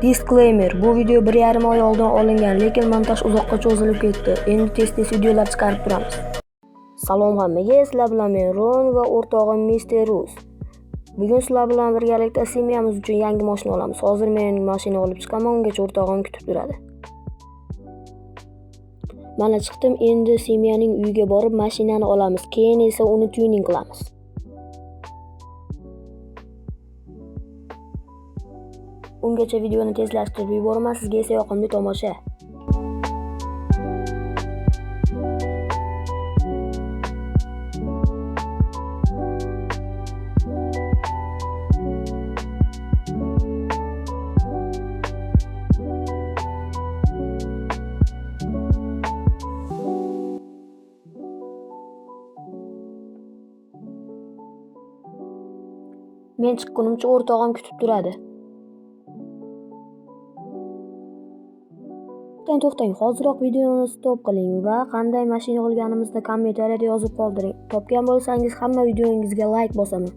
Disclaimer: bu video 1,5 oy oldin olingan, lekin montaj uzoqqa cho'zilib ketdi. Endi tez-tez videolar chiqarib turamiz. Salom hammaga, sizlar bilan men Ron va o'rtog'im Mr. Rus. Bugun sizlar bilan birgalikda semyamiz uchun yangi mashina olamiz. Hozir men mashina olib chiqaman, ungacha o'rtog'im kutib turadi. Mana chiqdim, endi semyaning uyiga borib mashinani olamiz. Keyin esa uni tuning qilamiz. Ungacha videoni tezlashtirib yuboraman, sizga esa yoqimli tomosha. Men chiqqunimcha o'rtog'im kutib turadi. To'xtang, hoziroq videoni stop qiling va qanday mashina olganimizni kommentariyada yozib qoldiring. Topgan bo'lsangiz hamma videongizga like bosaman.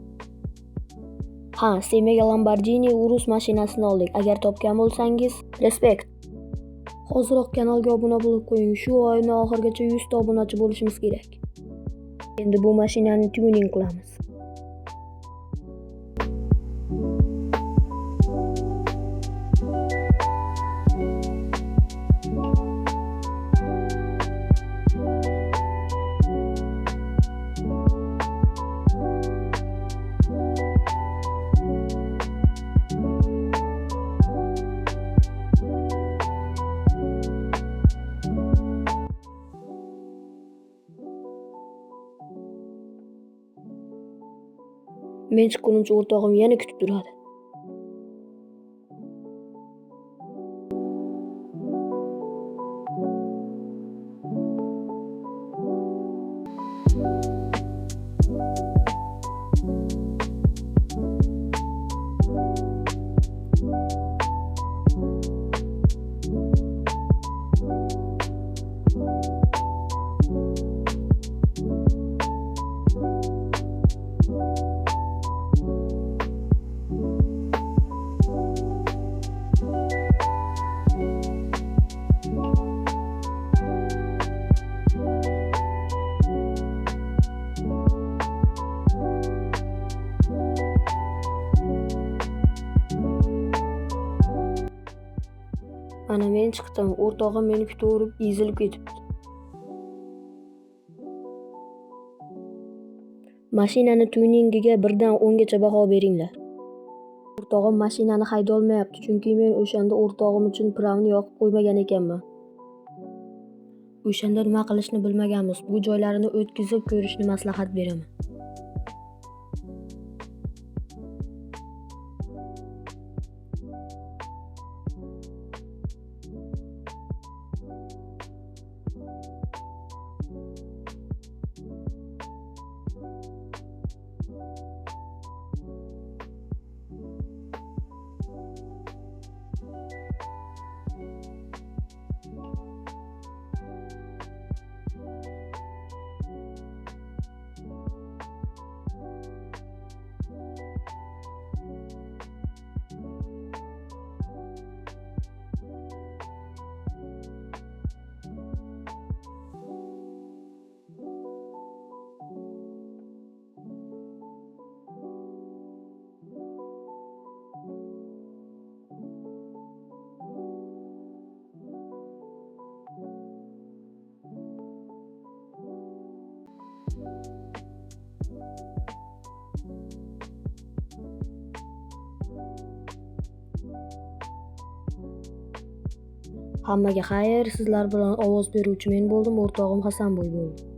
Semyaga Lamborghini Urus mashinasini oldik. Agar topgan bo'lsangiz, respekt. Hoziroq kanalga obuna bo'lib qo'ying. Shu oyning oxirigacha 100 ta obunachi bo'lishimiz kerak. Endi bu mashinani tuning qilamiz. Men chiqqunimcha o'rtog'im yana kutib turadi. Mana men chiqdim, o'rtog'im meni kutaverib ezilib ketibdi. Mashinani tuningiga 1 dan 10 gacha baho beringlar. O'rtog'im mashinani haydolmayapti, chunki men o'shanda o'rtog'im uchun pravni yoqib qo'ymagan ekanman. O'shanda nima qilishni bilmaganmiz. Bu joylarini o'tkazib ko'rishni maslahat beraman. Hammaga xayr, sizlar bilan ovoz beruvchi men bo'ldim, o'rtog'im Hasanboy bo'ldi.